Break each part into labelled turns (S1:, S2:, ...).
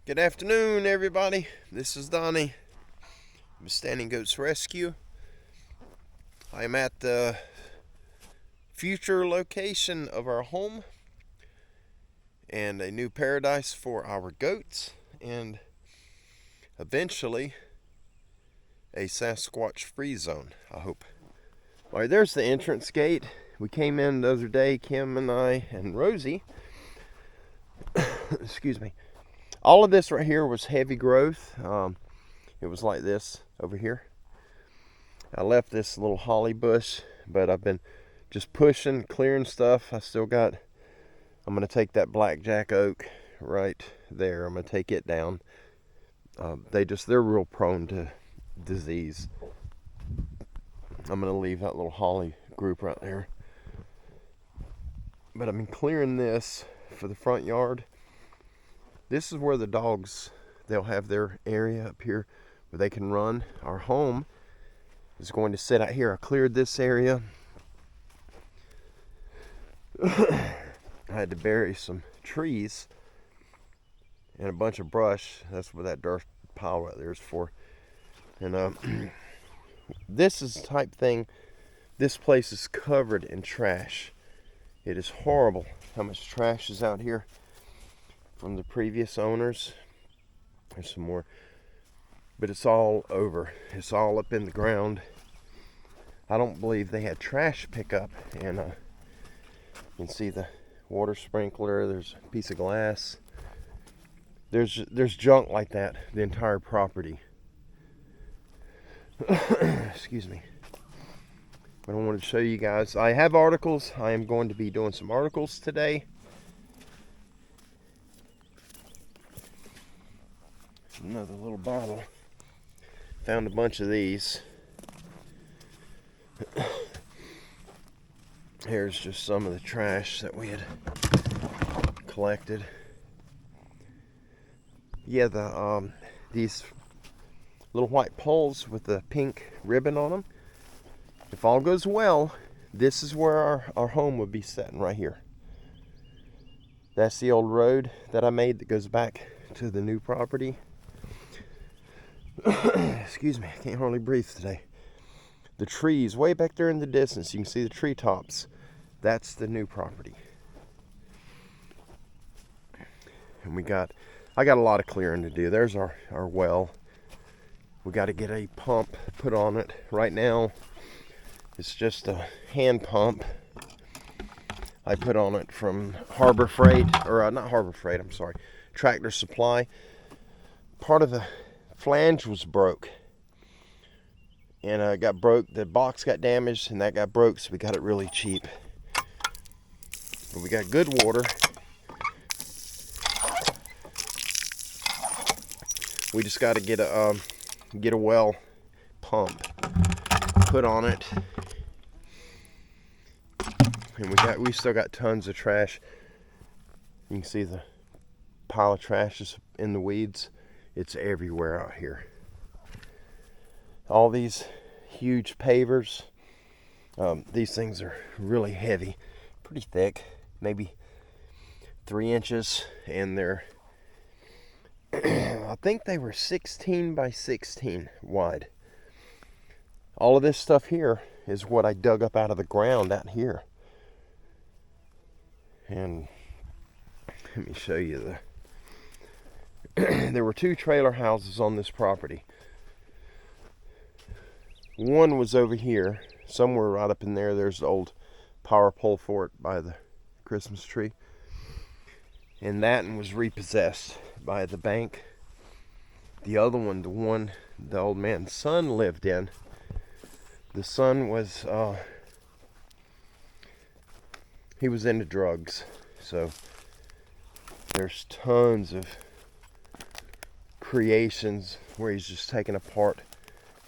S1: Good afternoon, everybody. This is Donnie with Standing Goats Rescue. I am at the future location of our home and a new paradise for our goats, and eventually a Sasquatch free zone, I hope. All right, there's the entrance gate. We came in the other day, Kim and I and Rosie. Excuse me. All of this right here was heavy growth. It was like this over here. I left this little holly bush, but I've been just pushing, clearing stuff. I'm going to take that blackjack oak right there. I'm going to take it down. They're real prone to disease. I'm going to leave that little holly group right there. But I've been clearing this for the front yard. This is where the dogs, they'll have their area up here where they can run. Our home is going to sit out here. I cleared this area. I had to bury some trees and a bunch of brush. That's what that dirt pile right there is for. And this is the type thing, this place is covered in trash. It is horrible how much trash is out here from the previous owners. There's some more, but it's all over. It's all up in the ground. I don't believe they had trash pickup, and you can see the water sprinkler. There's a piece of glass. There's junk like that the entire property. Excuse me. But I wanted to show you guys. I have articles. I am going to be doing some articles today. Another little bottle. Found a bunch of these. Here's just some of the trash that we had collected. Yeah, these little white poles with the pink ribbon on them. If all goes well, this is where our home would be sitting right here. That's the old road that I made that goes back to the new property. Excuse me, I can't hardly breathe today. The trees way back there in the distance, you can see the treetops. That's the new property. And I got a lot of clearing to do. There's our well. We got to get a pump put on it. Right now, it's just a hand pump I put on it from Harbor Freight, or not Harbor Freight, I'm sorry, Tractor Supply. Part of the flange was broke, and got broke. The box got damaged, and that got broke, so we got it really cheap. But we got good water. We just got to get a well pump put on it, and we still got tons of trash. You can see the pile of trash is in the weeds. It's everywhere out here. All these huge pavers. These things are really heavy, pretty thick, maybe 3 inches, and they're I think they were 16 by 16 wide. All of this stuff here is what I dug up out of the ground out here. And let me show you there were 2 trailer houses on this property. One was over here, somewhere right up in there. There's the old power pole for it by the Christmas tree. And that one was repossessed by the bank. The other one, the old man's son lived in. The son was, he was into drugs. So there's tons of creations where he's just taken apart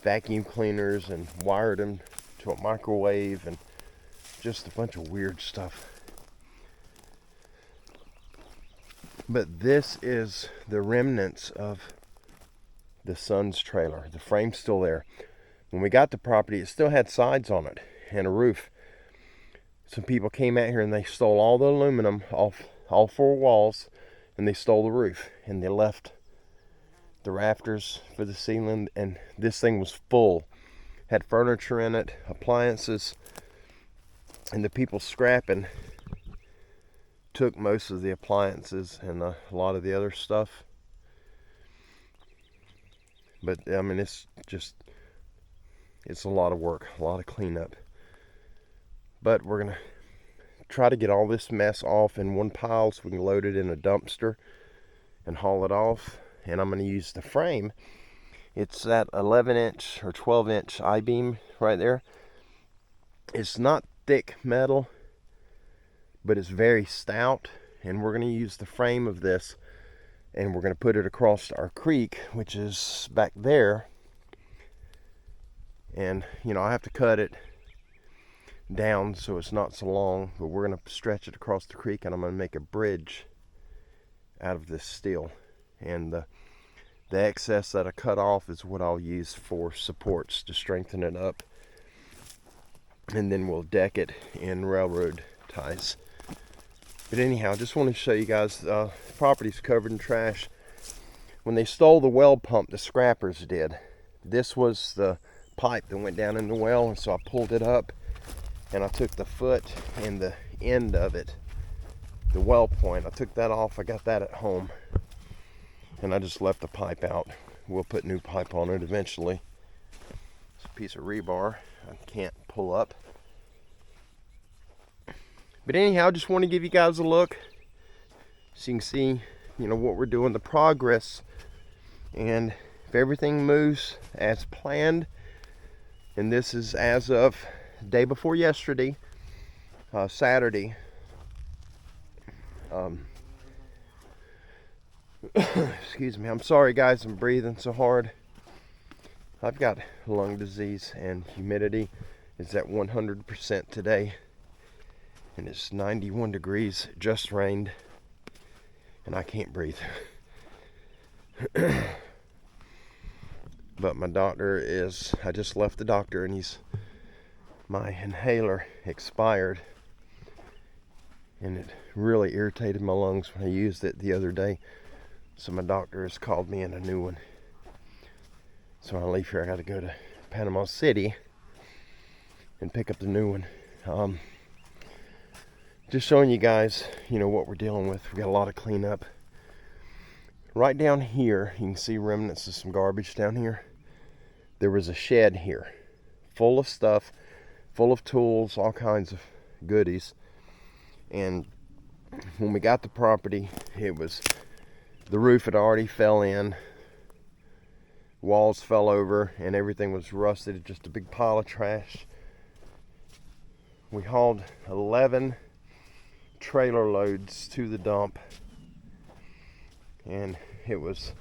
S1: vacuum cleaners and wired them to a microwave and just a bunch of weird stuff. But this is the remnants of the son's trailer. The frame's still there. When we got the property, it still had sides on it and a roof. Some people came out here and they stole all the aluminum off all 4 walls, and they stole the roof, and they left the rafters for the ceiling, and this thing was full. Had furniture in it, appliances, and the people scrapping took most of the appliances and a lot of the other stuff. But I mean, it's a lot of work, a lot of cleanup. But we're gonna try to get all this mess off in one pile so we can load it in a dumpster and haul it off. And I'm gonna use the frame. It's that 11-inch or 12-inch I-beam right there. It's not thick metal, but it's very stout, and we're going to use the frame of this, and we're going to put it across our creek, which is back there. And you know, I have to cut it down so it's not so long, but we're going to stretch it across the creek, and I'm going to make a bridge out of this steel. And the excess that I cut off is what I'll use for supports to strengthen it up, and then we'll deck it in railroad ties. But anyhow, just want to show you guys, the property's covered in trash. When they stole the well pump, the scrappers did. This was the pipe that went down in the well, and so I pulled it up, and I took the foot and the end of it, the well point, I took that off. I got that at home, and I just left the pipe out. We'll put new pipe on it eventually. It's a piece of rebar I can't pull up. But anyhow, just want to give you guys a look so you can see, you know, what we're doing, the progress, and if everything moves as planned. And this is as of the day before yesterday, Saturday. Excuse me, I'm sorry guys, I'm breathing so hard. I've got lung disease, and humidity is at 100% today. And it's 91 degrees, it just rained, and I can't breathe. But my doctor is, I just left the doctor, and my inhaler expired, and it really irritated my lungs when I used it the other day. So my doctor has called me in a new one. So when I leave here, I got to go to Panama City and pick up the new one. Just showing you guys, you know, what we're dealing with. We got a lot of cleanup. Right down here, you can see remnants of some garbage down here. There was a shed here, full of stuff, full of tools, all kinds of goodies. And when we got the property, the roof had already fell in, walls fell over, and everything was rusted, just a big pile of trash. We hauled 11 trailer loads to the dump, and it was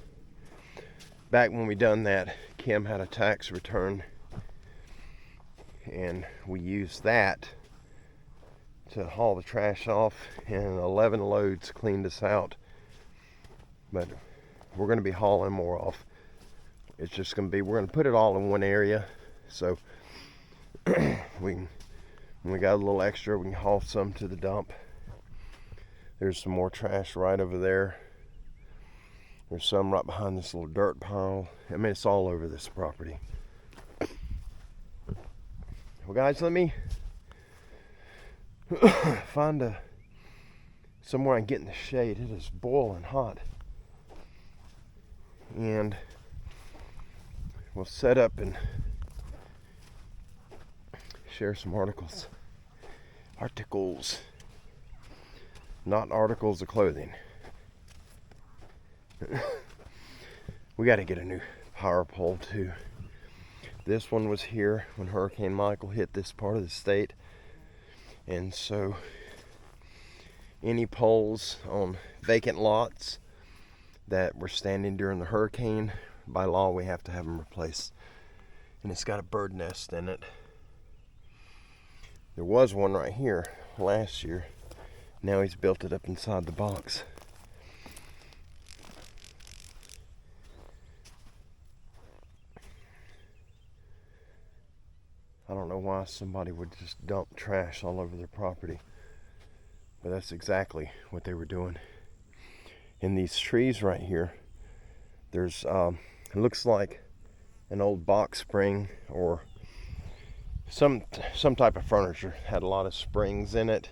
S1: back when we done that, Kim had a tax return, and we used that to haul the trash off, and 11 loads cleaned us out. But we're going to be hauling more off. It's just going to be, we're going to put it all in one area, so when we got a little extra, we can haul some to the dump. There's some more trash right over there. There's some right behind this little dirt pile. I mean, it's all over this property. Well, guys, let me find somewhere I can get in the shade. It is boiling hot. And we'll set up and share some articles. Not articles of clothing. We got to get a new power pole too. This one was here when Hurricane Michael hit this part of the state, and so any poles on vacant lots that were standing during the hurricane, by law we have to have them replaced. And it's got a bird nest in it. There was one right here last year. Now he's built it up inside the box. I don't know why somebody would just dump trash all over their property, but that's exactly what they were doing. And these trees right here, There's, it looks like an old box spring or some type of furniture. Had a lot of springs in it,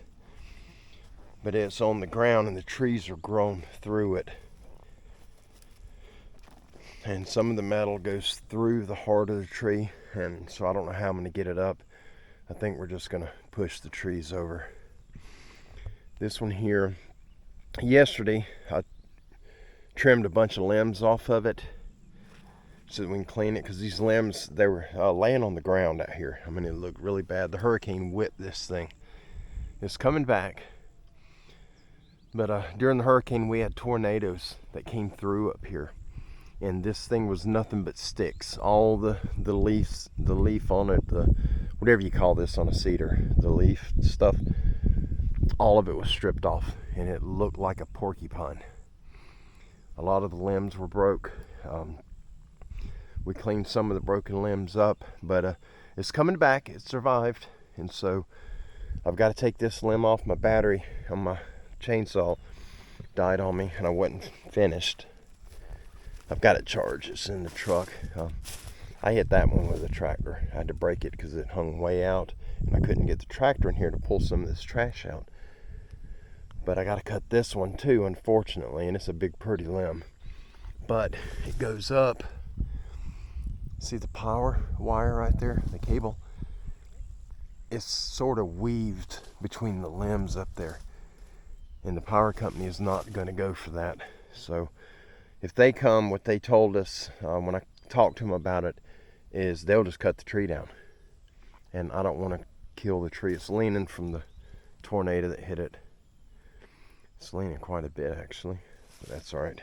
S1: but it's on the ground and the trees are grown through it. And some of the metal goes through the heart of the tree, and so I don't know how I'm going to get it up. I think we're just going to push the trees over. This one here, yesterday I trimmed a bunch of limbs off of it so that we can clean it, because these limbs, they were laying on the ground out here. I mean, it looked really bad. The hurricane whipped this thing. It's coming back, but during the hurricane we had tornadoes that came through up here, and this thing was nothing but sticks. All the leaf on it, the whatever you call this on a cedar, the leaf stuff, all of it was stripped off, and it looked like a porcupine. A lot of the limbs were broke. We cleaned some of the broken limbs up, but it's coming back. It survived, and so I've got to take this limb off. My battery on my chainsaw died on me, and I wasn't finished. I've got it charged. It's in the truck. I hit that one with a tractor. I had to break it because it hung way out, and I couldn't get the tractor in here to pull some of this trash out. But I got to cut this one too, unfortunately, and it's a big pretty limb. But it goes up. See the power wire right there, the cable? It's sort of weaved between the limbs up there, and the power company is not going to go for that. So if they come, what they told us when I talked to them about it is they'll just cut the tree down, and I don't want to kill the tree. It's leaning from the tornado that hit it. It's leaning quite a bit actually, but that's all right.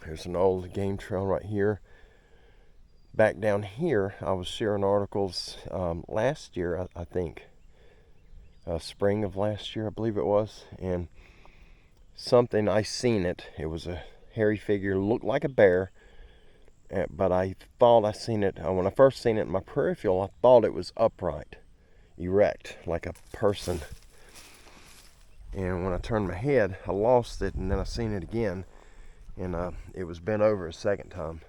S1: There's an old game trail right here. Back down here, I was sharing articles last year, I think, spring of last year, I believe it was, and something, I seen it. It was a hairy figure, looked like a bear, but I thought I seen it, when I first seen it in my peripheral, I thought it was upright, erect, like a person. And when I turned my head, I lost it, and then I seen it again, and it was bent over a second time.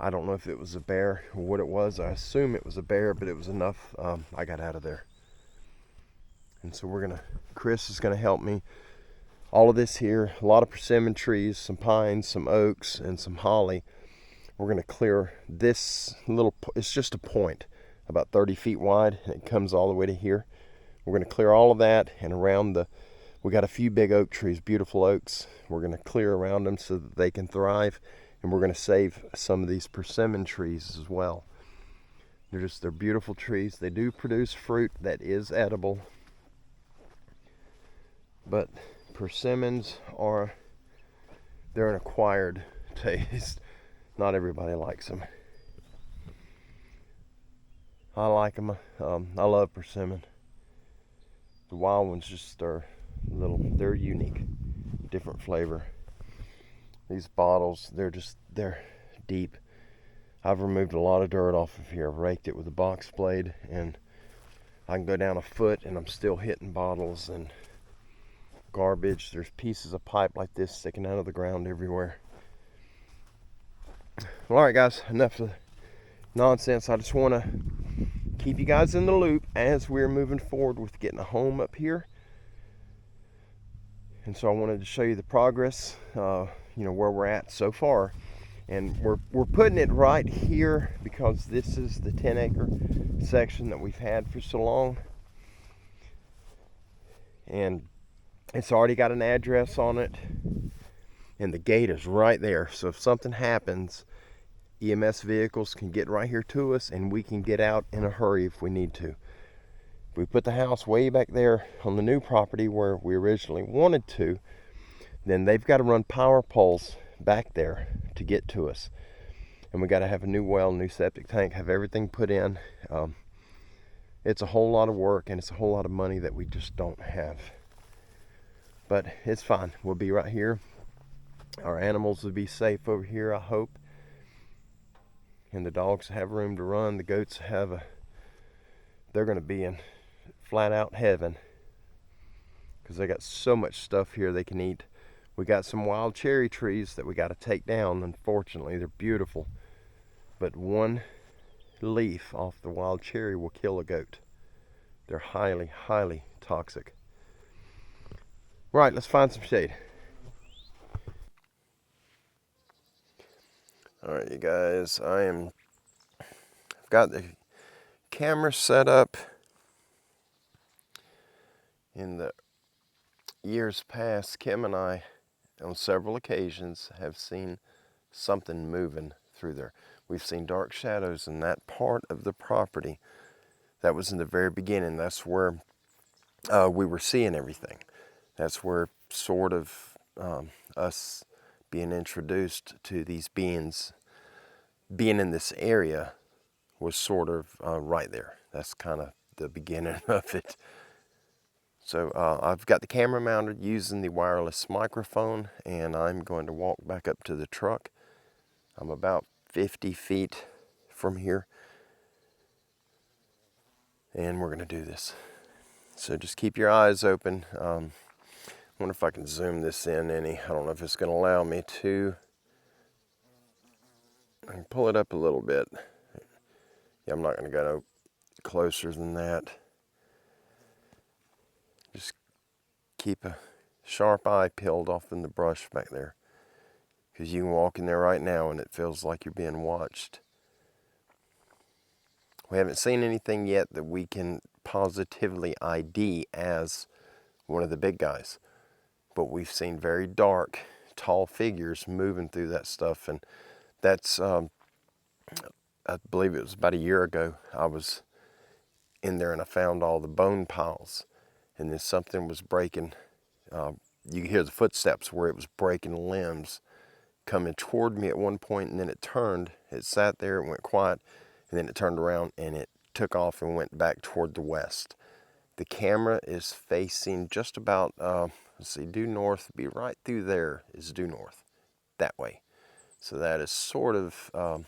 S1: I don't know if it was a bear or what it was. I assume it was a bear, but it was enough. I got out of there. And so Chris is gonna help me. All of this here, a lot of persimmon trees, some pines, some oaks, and some holly. We're gonna clear this little, it's just a point, about 30 feet wide, and it comes all the way to here. We're gonna clear all of that, and around we got a few big oak trees, beautiful oaks. We're gonna clear around them so that they can thrive. And we're going to save some of these persimmon trees as well. They're beautiful trees. They do produce fruit that is edible. But persimmons they're an acquired taste. Not everybody likes them. I like them. I love persimmon. The wild ones they're unique, different flavor. These bottles, they're deep. I've removed a lot of dirt off of here. I've raked it with a box blade, and I can go down a foot and I'm still hitting bottles and garbage. There's pieces of pipe like this sticking out of the ground everywhere. Well, all right, guys, enough of the nonsense. I just want to keep you guys in the loop as we're moving forward with getting a home up here. And so I wanted to show you the progress, where we're at so far. And we're putting it right here because this is the 10-acre section that we've had for so long. And it's already got an address on it. And the gate is right there. So if something happens, EMS vehicles can get right here to us, and we can get out in a hurry if we need to. If we put the house way back there on the new property where we originally wanted to, then they've got to run power poles back there to get to us. And we got to have a new well, new septic tank, have everything put in. It's a whole lot of work, and it's a whole lot of money that we just don't have. But it's fine. We'll be right here. Our animals will be safe over here, I hope. And the dogs have room to run. The goats they're going to be in flat out heaven because they got so much stuff here they can eat. We got some wild cherry trees that we got to take down. Unfortunately, they're beautiful, but one leaf off the wild cherry will kill a goat. They're highly, highly toxic. Right, let's find some shade. All right, you guys, I've got the camera set up. In the years past, Kim and I, on several occasions, have seen something moving through there. We've seen dark shadows in that part of the property. That was in the very beginning. That's where we were seeing everything. That's where sort of us being introduced to these beings, being in this area, was sort of right there. That's kind of the beginning of it. So I've got the camera mounted using the wireless microphone, and I'm going to walk back up to the truck. I'm about 50 feet from here, and we're going to do this. So just keep your eyes open. I wonder if I can zoom this in any. I don't know if it's going to allow me to. I can pull it up a little bit. Yeah, I'm not going to go no closer than that. Just keep a sharp eye peeled off in the brush back there, because you can walk in there right now and it feels like you're being watched. We haven't seen anything yet that we can positively ID as one of the big guys, but we've seen very dark, tall figures moving through that stuff. And that's I believe it was about a year ago, I was in there and I found all the bone piles, and then something was breaking. You could hear the footsteps where it was breaking limbs coming toward me at one point, and then it turned. It sat there, it went quiet, and then it turned around and it took off and went back toward the west. The camera is facing just about, let's see, due north, be right through there is due north, that way. So that is sort of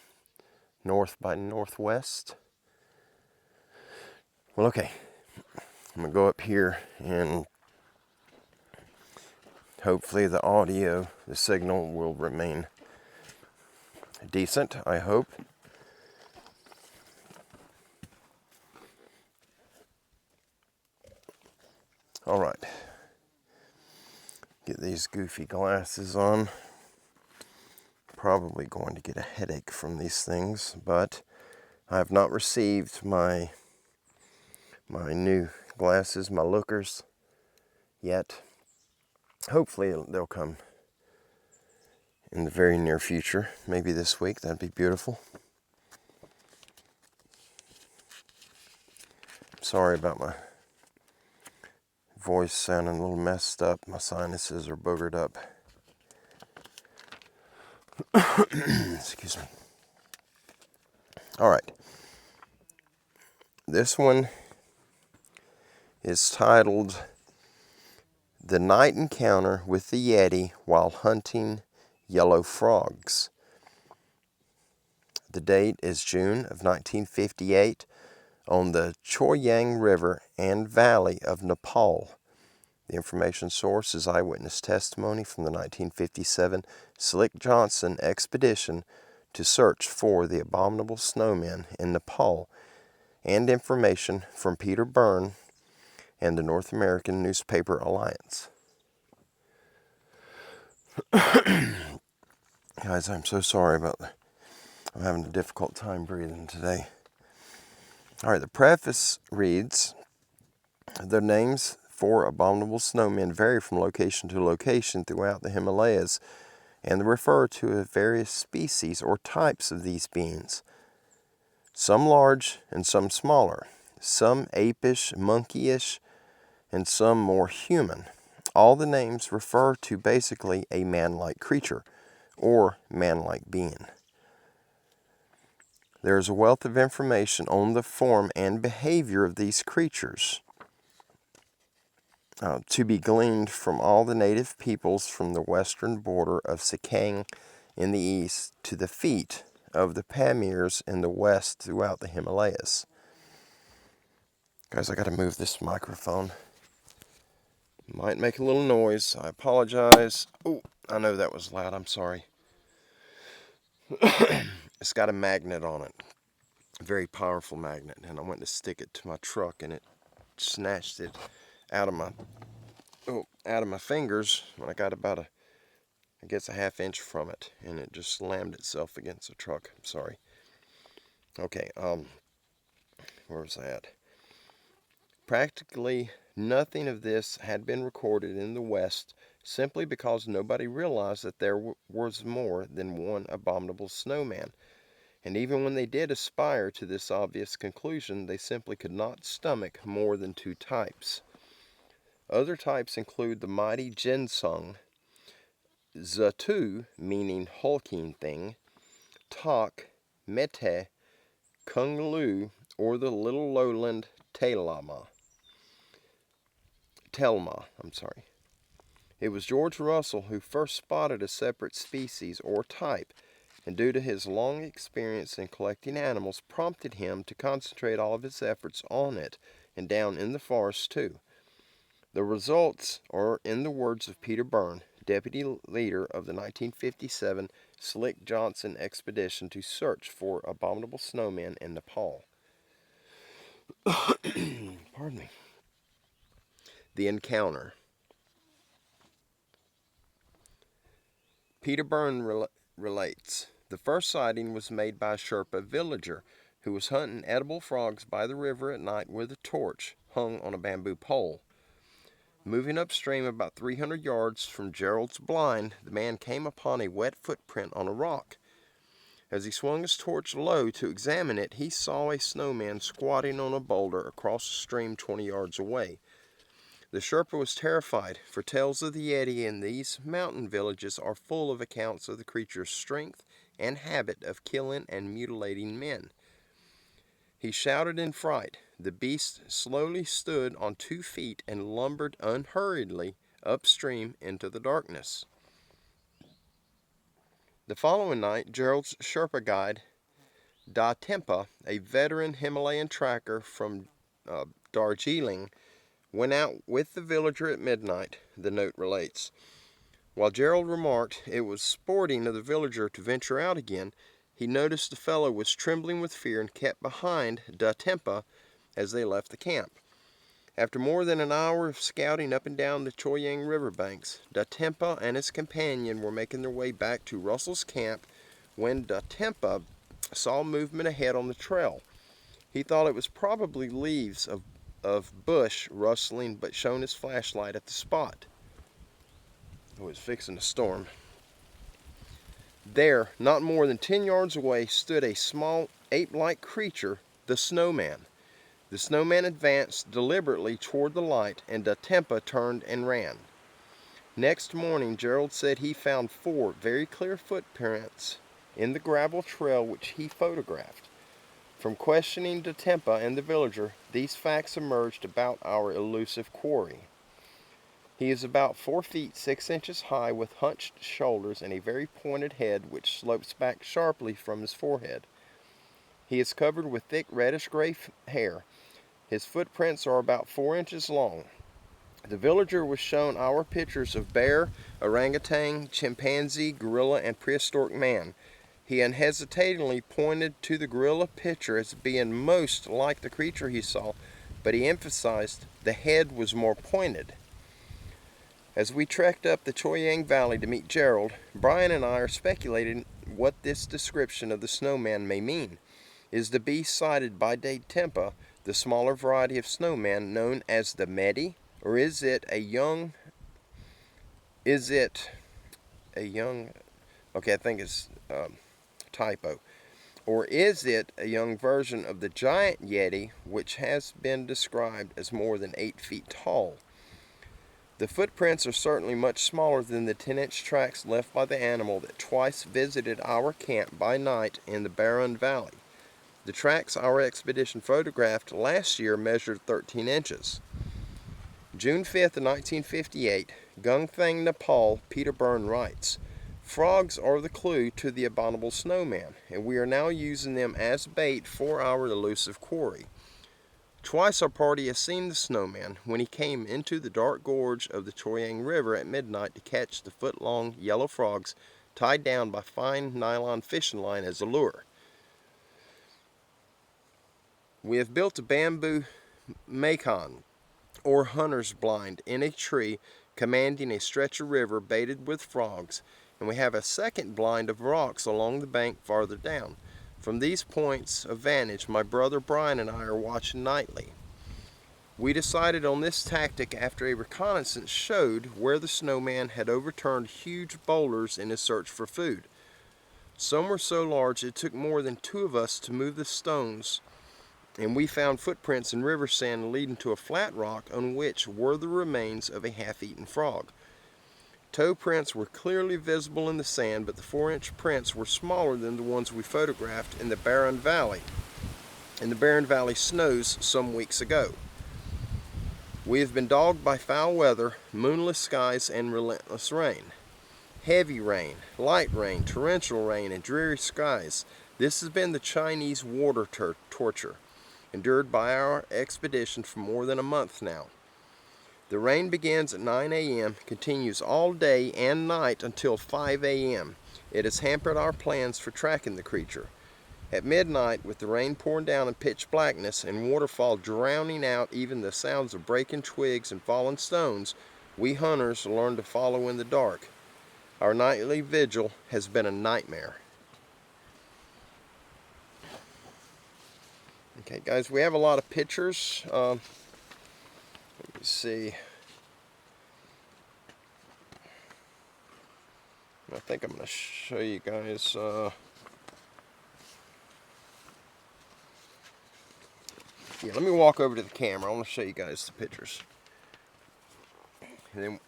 S1: north by northwest. Well, okay, I'm gonna go up here and hopefully the audio, the signal will remain decent, I hope. All right, get these goofy glasses on. Probably going to get a headache from these things, but I have not received my new glasses, my lookers, yet. Hopefully they'll come in the very near future, maybe this week. That'd be beautiful. Sorry about my voice sounding a little messed up. My sinuses are boogered up. Excuse me. All right. This one is titled The Night Encounter with the Yeti While Hunting Yellow Frogs. The date is June of 1958 on the Choyang River and Valley of Nepal. The information source is eyewitness testimony from the 1957 Slick Johnson expedition to search for the Abominable Snowman in Nepal, and information from Peter Byrne and the North American Newspaper Alliance. Guys, I'm so sorry about that. I'm having a difficult time breathing today. All right, the preface reads, the names for abominable snowmen vary from location to location throughout the Himalayas, and they refer to various species or types of these beings. Some large and some smaller, some apish, monkeyish, and some more human. All the names refer to basically a man-like creature or man-like being. There is a wealth of information on the form and behavior of these creatures to be gleaned from all the native peoples from the western border of Sikkim in the east to the feet of the Pamirs in the west throughout the Himalayas. Guys, I got to move this microphone. Might make a little noise. I apologize. Oh, I know that was loud. I'm sorry. It's got a magnet on it. A very powerful magnet. And I went to stick it to my truck and it snatched it out of my fingers when I got about I guess a half inch from it, and it just slammed itself against the truck. I'm sorry. Okay, where was I at? Practically nothing of this had been recorded in the West simply because nobody realized that there was more than one abominable snowman. And even when they did aspire to this obvious conclusion, they simply could not stomach more than two types. Other types include the mighty Ginsung, Zatu, meaning hulking thing, Tak, Mete, Kung Lu, or the little lowland Telma. It was George Russell who first spotted a separate species or type, and due to his long experience in collecting animals, prompted him to concentrate all of his efforts on it, and down in the forest too. The results are, in the words of Peter Byrne, deputy leader of the 1957 Slick Johnson expedition to search for abominable snowmen in Nepal. Pardon me. The encounter. Peter Byrne relates, the first sighting was made by a Sherpa villager who was hunting edible frogs by the river at night with a torch hung on a bamboo pole. Moving upstream about 300 yards from Gerald's blind, the man came upon a wet footprint on a rock. As he swung his torch low to examine it, he saw a snowman squatting on a boulder across the stream 20 yards away. The Sherpa was terrified, for tales of the Yeti in these mountain villages are full of accounts of the creature's strength and habit of killing and mutilating men. He shouted in fright. The beast slowly stood on 2 feet and lumbered unhurriedly upstream into the darkness. The following night, Gerald's Sherpa guide, Da Tempa, a veteran Himalayan tracker from Darjeeling, went out with the villager at midnight, the note relates. While Gerald remarked it was sporting of the villager to venture out again, he noticed the fellow was trembling with fear and kept behind Da Tempa as they left the camp. After more than an hour of scouting up and down the Choyang River banks, Da Tempa and his companion were making their way back to Russell's camp when Da Tempa saw movement ahead on the trail. He thought it was probably leaves of bush rustling, but shone his flashlight at the spot. It was fixing to storm. There, not more than 10 yards away, stood a small ape-like creature, the snowman. The snowman advanced deliberately toward the light, and Da Tempa turned and ran. Next morning, Gerald said he found 4 very clear footprints in the gravel trail which he photographed. From questioning Da Tempa and the villager, these facts emerged about our elusive quarry. He is about 4 feet 6 inches high with hunched shoulders and a very pointed head which slopes back sharply from his forehead. He is covered with thick reddish-gray hair. His footprints are about 4 inches long. The villager was shown our pictures of bear, orangutan, chimpanzee, gorilla, and prehistoric man. He unhesitatingly pointed to the gorilla picture as being most like the creature he saw, but he emphasized the head was more pointed. As we trekked up the Choyang Valley to meet Gerald, Brian and I are speculating what this description of the snowman may mean. Is the beast sighted by Da Tempa the smaller variety of snowman known as the Medi, or is it a young, okay, I think it's typo, or is it a young version of the giant Yeti, which has been described as more than 8 feet tall? The footprints are certainly much smaller than the 10-inch tracks left by the animal that twice visited our camp by night in the Barun Valley. The tracks our expedition photographed last year measured 13 inches. June 5th, 1958, Gungthang, Nepal, Peter Byrne writes, frogs are the clue to the abominable snowman, and we are now using them as bait for our elusive quarry. Twice our party has seen the snowman when he came into the dark gorge of the Choyang River at midnight to catch the foot-long yellow frogs tied down by fine nylon fishing line as a lure. We have built a bamboo macon, or hunter's blind, in a tree commanding a stretch of river baited with frogs, and we have a second blind of rocks along the bank farther down. From these points of vantage, my brother Brian and I are watching nightly. We decided on this tactic after a reconnaissance showed where the snowman had overturned huge boulders in his search for food. Some were so large it took more than 2 of us to move the stones, and we found footprints in river sand leading to a flat rock on which were the remains of a half-eaten frog. Toe prints were clearly visible in the sand, but the 4-inch prints were smaller than the ones we photographed in the Barren Valley snows some weeks ago. We have been dogged by foul weather, moonless skies, and relentless rain. Heavy rain, light rain, torrential rain, and dreary skies. This has been the Chinese water torture, endured by our expedition for more than a month now. The rain begins at 9 a.m., continues all day and night until 5 a.m. It has hampered our plans for tracking the creature. At midnight, with the rain pouring down in pitch blackness and waterfall drowning out even the sounds of breaking twigs and fallen stones, we hunters learn to follow in the dark. Our nightly vigil has been a nightmare. Okay, guys, we have a lot of pictures. Let me see. I think I'm going to show you guys. Yeah, let me walk over to the camera. I want to show you guys the pictures. And then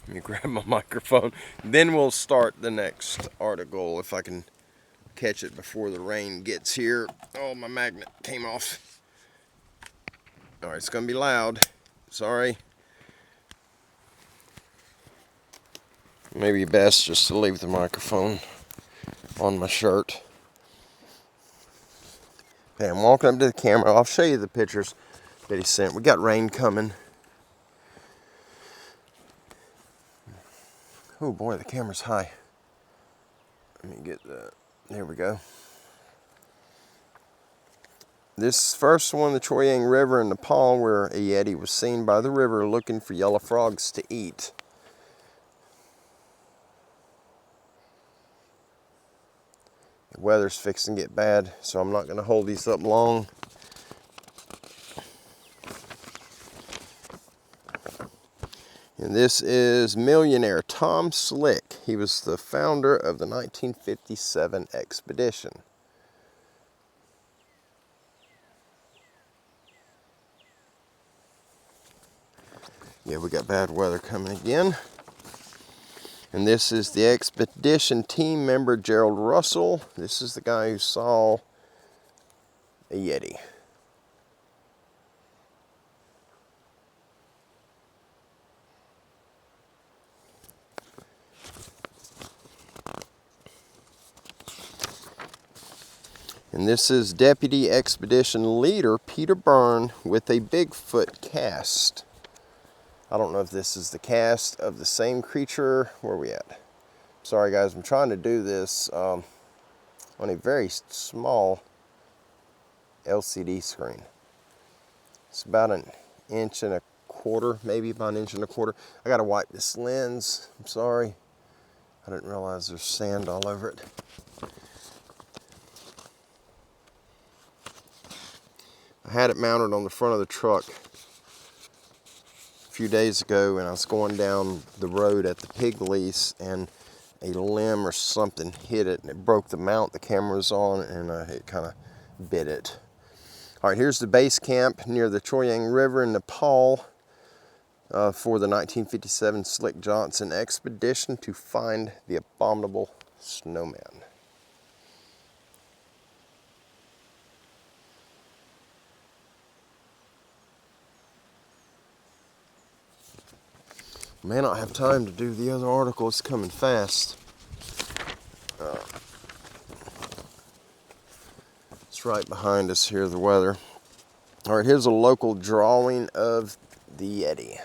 S1: let me grab my microphone. Then we'll start the next article if I can catch it before the rain gets here. Oh, my magnet came off. Alright, it's going to be loud. Sorry. Maybe best just to leave the microphone on my shirt. Okay, I'm walking up to the camera. I'll show you the pictures that he sent. We got rain coming. Oh boy, the camera's high. Let me get that. There we go. This first one, the Choyang River in Nepal, where a Yeti was seen by the river looking for yellow frogs to eat. The weather's fixing to get bad, so I'm not going to hold these up long. And this is millionaire Tom Slick. He was the founder of the 1957 expedition. Yeah, we got bad weather coming again. And this is the expedition team member Gerald Russell. This is the guy who saw a Yeti. And this is Deputy Expedition Leader Peter Byrne with a Bigfoot cast. I don't know if this is the cast of the same creature. Where are we at? Sorry guys, I'm trying to do this on a very small LCD screen. It's about 1.25 inches, maybe about 1.25 inches. I gotta wipe this lens, I'm sorry. I didn't realize there's sand all over it. I had it mounted on the front of the truck a few days ago, and I was going down the road at the pig lease, and a limb or something hit it, and it broke the mount the camera was on, and it kind of bit it. All right, here's the base camp near the Choyang River in Nepal for the 1957 Slick Johnson expedition to find the Abominable Snowman. May not have time to do the other article. It's coming fast. It's right behind us here, the weather. All right, here's a local drawing of the Yeti.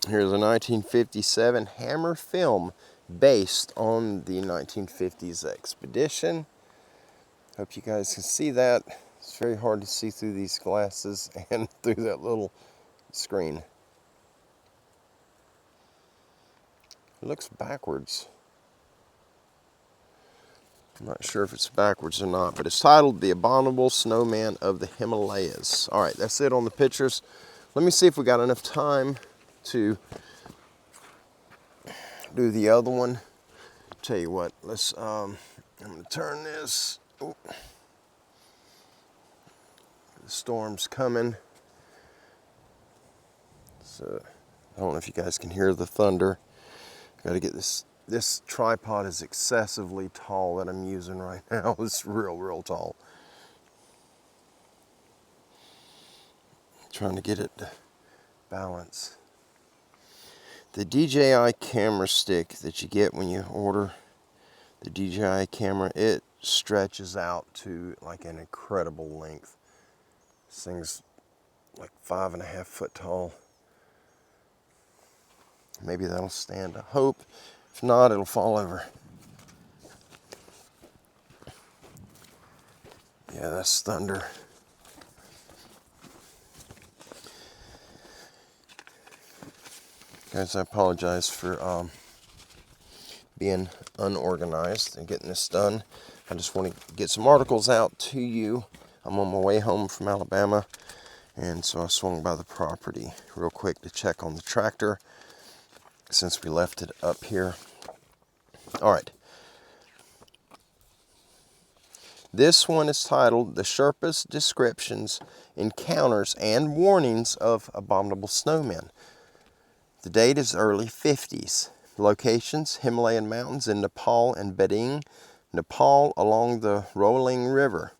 S1: Here's a 1957 Hammer film based on the 1950s expedition. Hope you guys can see that. It's very hard to see through these glasses and through that little screen. It looks backwards. I'm not sure if it's backwards or not, but it's titled The Abominable Snowman of the Himalayas. All right, that's it on the pictures. Let me see if we got enough time to do the other one. Tell you what, let's, I'm gonna turn this. Oh. The storm's coming. So, I don't know if you guys can hear the thunder. Gotta get this tripod is excessively tall that I'm using right now. It's real tall. Trying to get it to balance. The DJI camera stick that you get when you order the DJI camera, it stretches out to like an incredible length. This thing's like 5.5 foot tall. Maybe that'll stand. I hope. If not, it'll fall over. Yeah, that's thunder. Guys, I apologize for being unorganized and getting this done. I just want to get some articles out to you. I'm on my way home from Alabama, and so I swung by the property real quick to check on the tractor since we left it up here. All right. This one is titled The Sherpa's Descriptions, Encounters, and Warnings of Abominable Snowmen. The date is early 50s. Locations, Himalayan mountains in Nepal and Beding, Nepal along the Rolling River.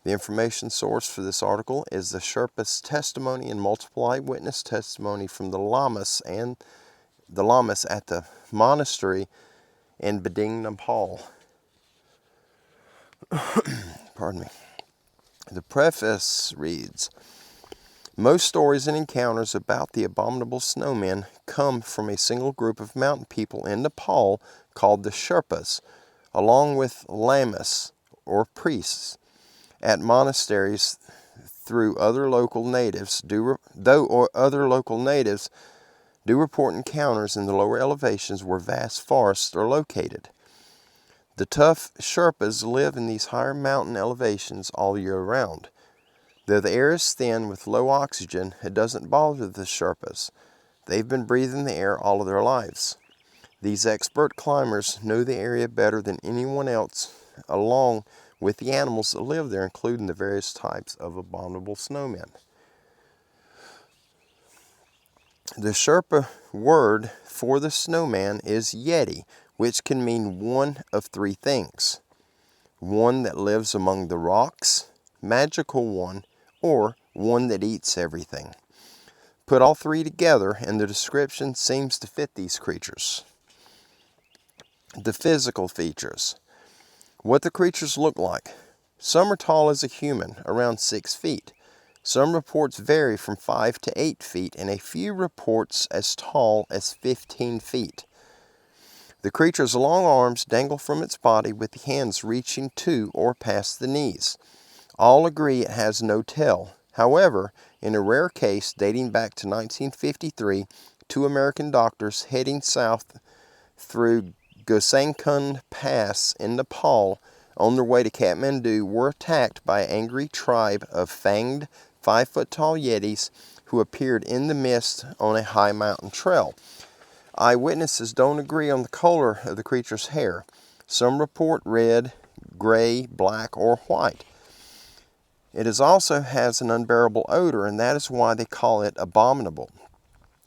S1: The information source for this article is the Sherpa's testimony and multiple eyewitness testimony from the lamas at the monastery in Beding, Nepal. Pardon me. The preface reads, most stories and encounters about the abominable snowmen come from a single group of mountain people in Nepal called the Sherpas, along with lamas or priests at monasteries through other local natives do report encounters in the lower elevations where vast forests are located. The tough Sherpas live in these higher mountain elevations all year round. Though the air is thin with low oxygen, it doesn't bother the Sherpas. They've been breathing the air all of their lives. These expert climbers know the area better than anyone else, along with the animals that live there, including the various types of abominable snowmen. The Sherpa word for the snowman is Yeti, which can mean one of three things. One that lives among the rocks, magical one, or one that eats everything. Put all three together and the description seems to fit these creatures. The physical features. What the creatures look like. Some are tall as a human, around 6 feet. Some reports vary from 5 to 8 feet, and a few reports as tall as 15 feet. The creature's long arms dangle from its body with the hands reaching to or past the knees. All agree it has no tail. However, in a rare case dating back to 1953, 2 American doctors heading south through Gosankund Pass in Nepal on their way to Kathmandu were attacked by an angry tribe of fanged 5-foot-tall Yetis who appeared in the mist on a high mountain trail. Eyewitnesses don't agree on the color of the creature's hair. Some report red, gray, black, or white. It also has an unbearable odor, and that is why they call it abominable.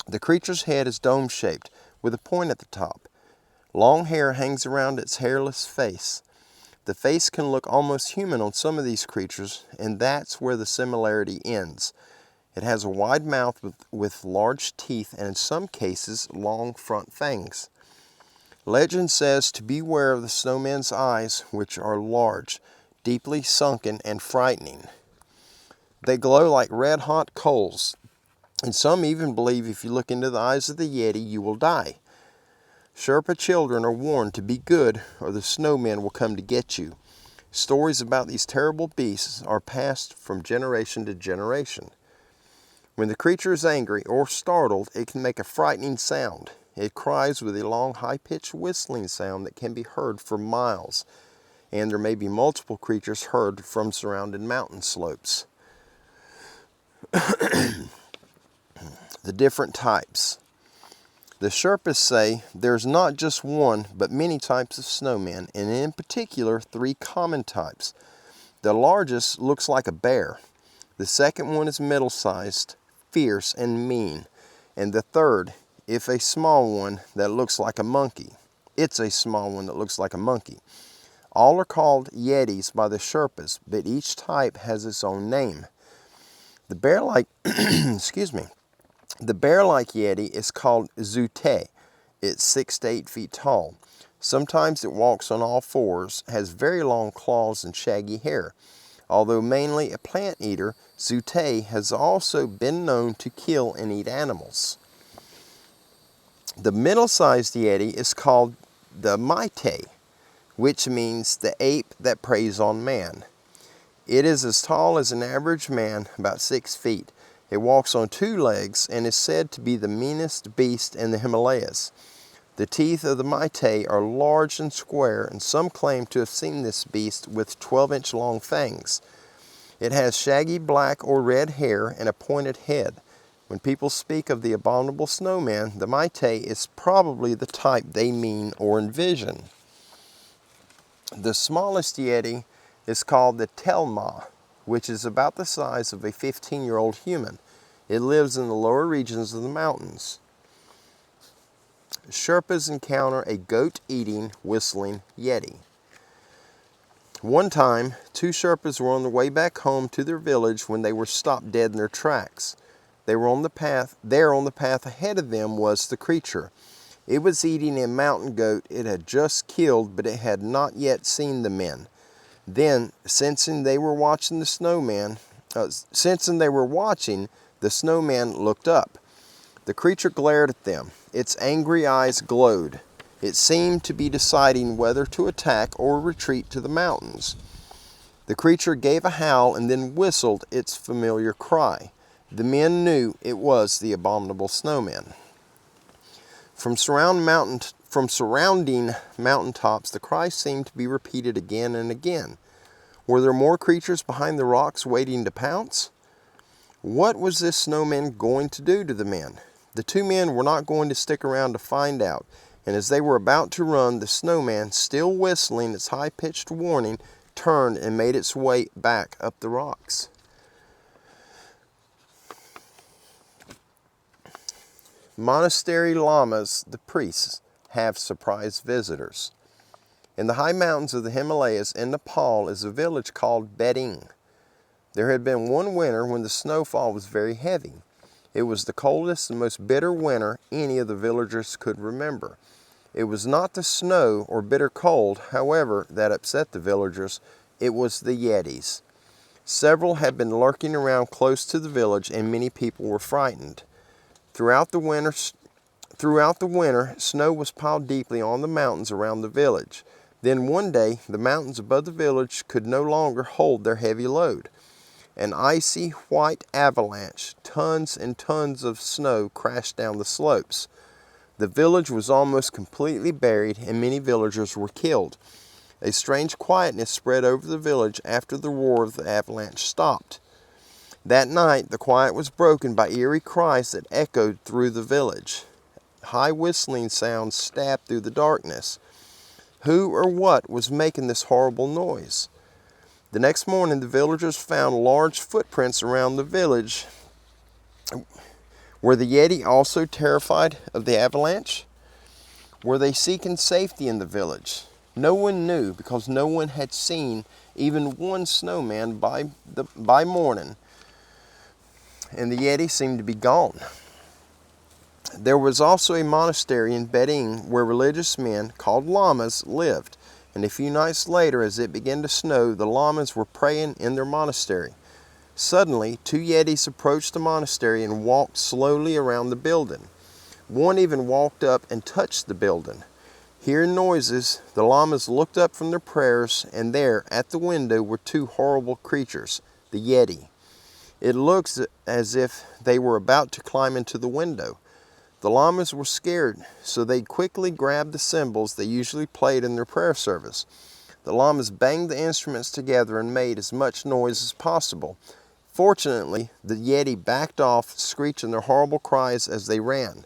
S1: The creature's head is dome-shaped, with a point at the top. Long hair hangs around its hairless face. The face can look almost human on some of these creatures, and that's where the similarity ends. It has a wide mouth with large teeth and in some cases long front fangs. Legend says to beware of the snowman's eyes, which are large, deeply sunken, and frightening. They glow like red-hot coals, and some even believe if you look into the eyes of the Yeti, you will die. Sherpa children are warned to be good, or the snowman will come to get you. Stories about these terrible beasts are passed from generation to generation. When the creature is angry or startled, it can make a frightening sound. It cries with a long, high-pitched whistling sound that can be heard for miles, and there may be multiple creatures heard from surrounding mountain slopes. The different types. The Sherpas say there's not just one, but many types of snowmen, and in particular, 3 common types. The largest looks like a bear. The second one is middle-sized, fierce, and mean. And the third, if a small one that looks like a monkey. It's a small one that looks like a monkey. All are called Yetis by the Sherpas, but each type has its own name. The bear-like, the bear-like Yeti is called Zute. It's 6 to 8 feet tall. Sometimes it walks on all fours, has very long claws and shaggy hair. Although mainly a plant eater, Zute has also been known to kill and eat animals. The middle-sized Yeti is called the Maite, which means the ape that preys on man. It is as tall as an average man, about 6 feet. It walks on 2 legs and is said to be the meanest beast in the Himalayas. The teeth of the Maite are large and square, and some claim to have seen this beast with 12-inch long fangs. It has shaggy black or red hair and a pointed head. When people speak of the Abominable Snowman, the Maite is probably the type they mean or envision. The smallest Yeti is called the Telma, which is about the size of a 15-year-old human. It lives in the lower regions of the mountains. Sherpas encounter a goat-eating, whistling Yeti. One time, 2 Sherpas were on the way back home to their village when they were stopped dead in their tracks. They were on the path. There on the path ahead of them was the creature. It was eating a mountain goat it had just killed, but it had not yet seen the men. Then, sensing they were watching, the snowman looked up. The creature glared at them. Its angry eyes glowed. It seemed to be deciding whether to attack or retreat to the mountains. The creature gave a howl and then whistled its familiar cry. The men knew it was the Abominable Snowman. From surrounding mountaintops, the cry seemed to be repeated again and again. Were there more creatures behind the rocks waiting to pounce? What was this snowman going to do to the men? The 2 men were not going to stick around to find out, and as they were about to run, the snowman, still whistling its high-pitched warning, turned and made its way back up the rocks. Monastery lamas, the priests, have surprise visitors. In the high mountains of the Himalayas in Nepal is a village called Beding. There had been one winter when the snowfall was very heavy. It was the coldest and most bitter winter any of the villagers could remember. It was not the snow or bitter cold, however, that upset the villagers. It was the Yetis. Several had been lurking around close to the village, and many people were frightened. Throughout the winter, snow was piled deeply on the mountains around the village. Then one day, the mountains above the village could no longer hold their heavy load. An icy white avalanche, tons and tons of snow crashed down the slopes. The village was almost completely buried, and many villagers were killed. A strange quietness spread over the village after the roar of the avalanche stopped. That night, the quiet was broken by eerie cries that echoed through the village. High whistling sounds stabbed through the darkness. Who or what was making this horrible noise? The next morning, the villagers found large footprints around the village. Were the Yeti also terrified of the avalanche? Were they seeking safety in the village? No one knew, because no one had seen even one snowman by morning, and the Yeti seemed to be gone. There was also a monastery in Beijing where religious men, called lamas, lived, and a few nights later, as it began to snow, the lamas were praying in their monastery. Suddenly, 2 Yetis approached the monastery and walked slowly around the building. One even walked up and touched the building. Hearing noises, the lamas looked up from their prayers, and there, at the window, were 2 horrible creatures, the Yeti. It looked as if they were about to climb into the window. The lamas were scared, so they quickly grabbed the cymbals they usually played in their prayer service. The lamas banged the instruments together and made as much noise as possible. Fortunately, the Yeti backed off, screeching their horrible cries as they ran.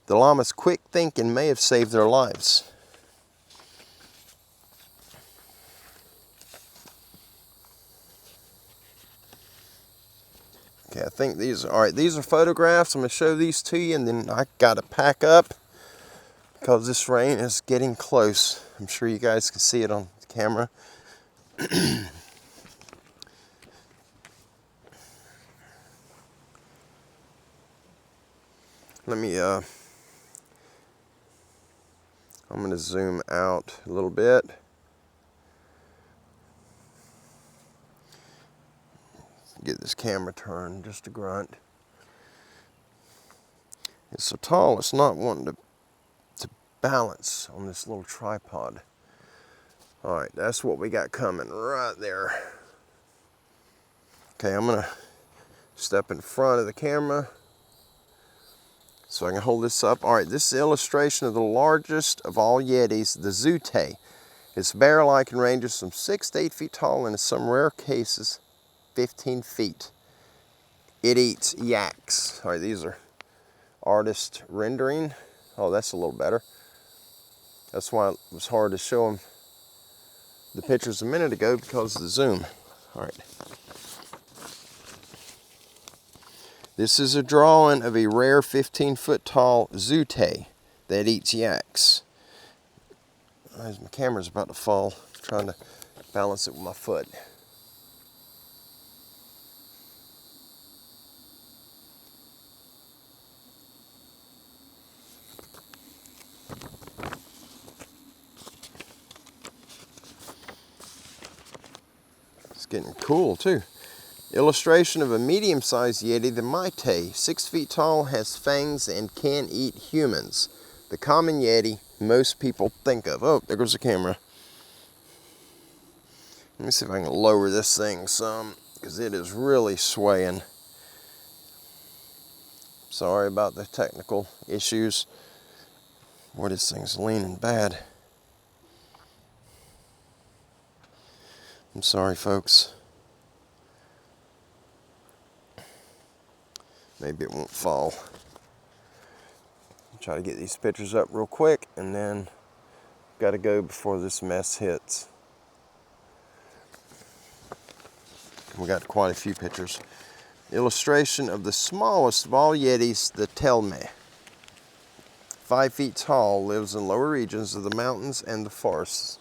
S1: The lamas' quick thinking may have saved their lives. Okay, I think these are photographs. I'm going to show these to you, and then I got to pack up because this rain is getting close. I'm sure you guys can see it on the camera. Let me, I'm going to zoom out a little bit. Get this camera turned just a grunt. It's so tall, it's not wanting to balance on this little tripod. All right, that's what we got coming right there. Okay, I'm gonna step in front of the camera so I can hold this up. All right, this is an illustration of the largest of all Yetis, the Zute. It's bear-like and ranges from 6 to 8 feet tall, and in some rare cases, 15 feet. It eats yaks. All right, these are artist rendering. Oh, that's a little better. That's why it was hard to show them the pictures a minute ago, because of the zoom. All right. This is a drawing of a rare 15-foot tall Zute that eats yaks. My camera's about to fall. I'm trying to balance it with my foot. It's getting cool too. Illustration of a medium-sized Yeti, the Maite, 6 feet tall, has fangs and can eat humans. The common Yeti most people think of. Oh, there goes the camera. Let me see if I can lower this thing some, because it is really swaying. Sorry about the technical issues. Boy, this thing's leaning bad. I'm sorry, folks. Maybe it won't fall. Try to get these pictures up real quick, and then got to go before this mess hits. We got quite a few pictures. Illustration of the smallest of all Yetis, the Telme. 5 feet tall, lives in lower regions of the mountains and the forests.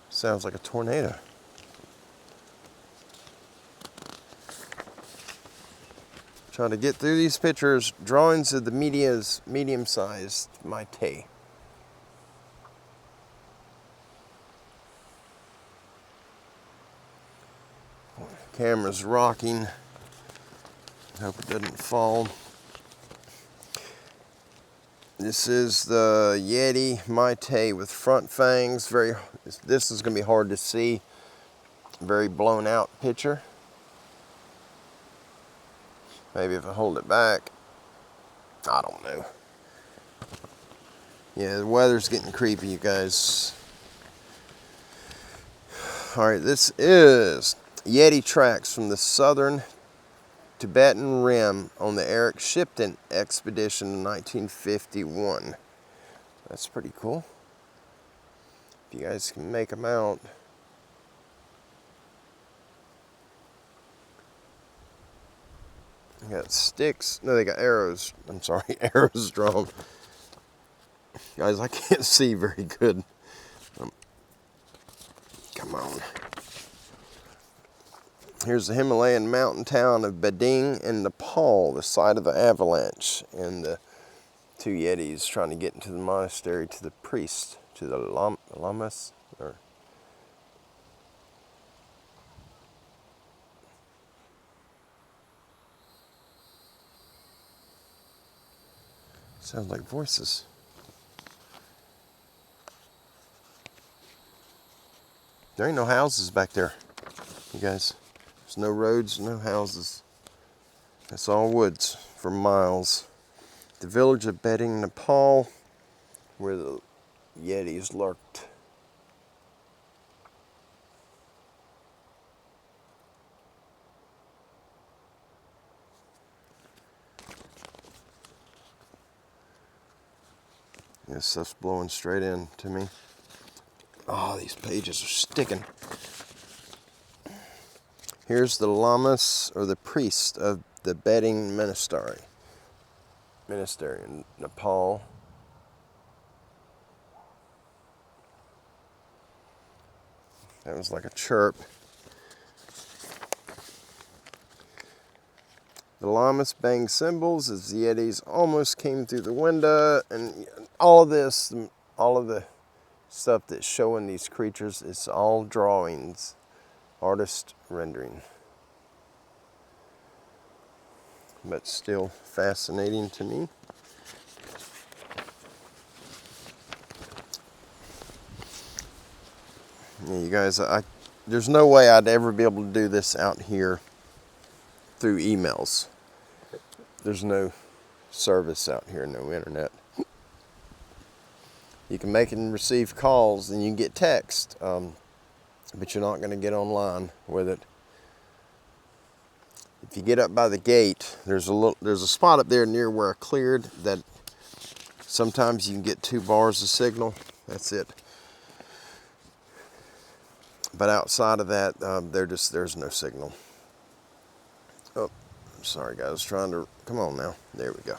S1: Sounds like a tornado. Trying to get through these pictures. Drawings of the medium-sized Maite. Camera's rocking. Hope it doesn't fall. This is the Yeti Maite with front fangs. This is going to be hard to see. Very blown out picture. Maybe if I hold it back. I don't know. Yeah, the weather's getting creepy, you guys. Alright, this is Yeti tracks from the southern Tibetan rim on the Eric Shipton expedition in 1951. That's pretty cool. If you guys can make them out. They got sticks. No, they got arrows. I'm sorry, arrows drawn. Guys, I can't see very good. Come on. Here's the Himalayan mountain town of Bading in Nepal, the site of the avalanche, and the two Yetis trying to get into the monastery to the priest, to the lamas. Sounds like voices. There ain't no houses back there, you guys. There's no roads, no houses. It's all woods for miles. The village of Bading, Nepal, where the Yetis lurked. This stuff's blowing straight in to me. Oh, these pages are sticking. Here's the lamas, or the priest of the Bading Monastery in Nepal. That was like a chirp. The lamas banged cymbals as the Yetis almost came through the window, and all of the stuff that's showing these creatures, it's all drawings, artist rendering. But still fascinating to me. Yeah, you guys, there's no way I'd ever be able to do this out here through emails. There's no service out here, no internet. You can make and receive calls and you can get text, but you're not going to get online with it. If you get up by the gate, there's a spot up there near where I cleared that sometimes you can get 2 bars of signal. That's it. But outside of that, there's no signal. Oh, I'm sorry guys, come on now. There we go.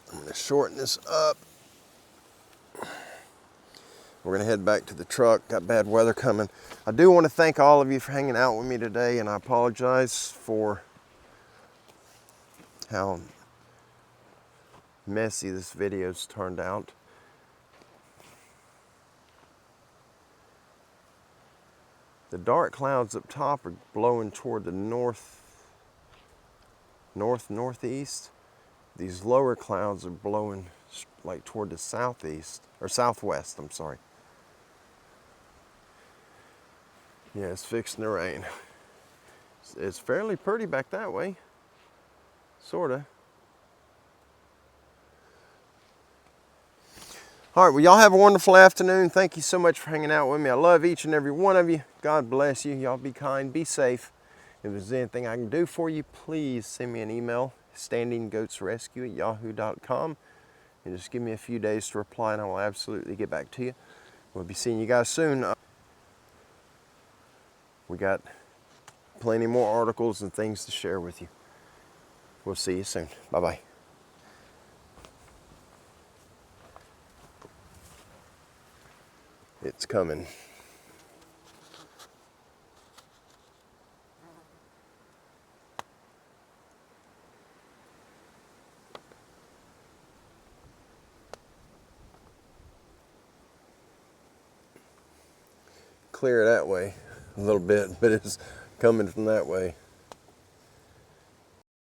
S1: I'm going to shorten this up. We're going to head back to the truck. Got bad weather coming. I do want to thank all of you for hanging out with me today, and I apologize for how messy this video's turned out. The dark clouds up top are blowing toward the northeast. These lower clouds are blowing like toward the southeast, or southwest, I'm sorry. Yeah, it's fixing to rain. It's fairly pretty back that way, sorta. All right, well, y'all have a wonderful afternoon. Thank you so much for hanging out with me. I love each and every one of you. God bless you. Y'all be kind, be safe. If there's anything I can do for you, please send me an email, standinggoatsrescue@yahoo.com, and just give me a few days to reply, and I will absolutely get back to you. We'll be seeing you guys soon. We got plenty more articles and things to share with you. We'll see you soon. Bye-bye. It's coming. Clear that way a little bit, but it's coming from that way.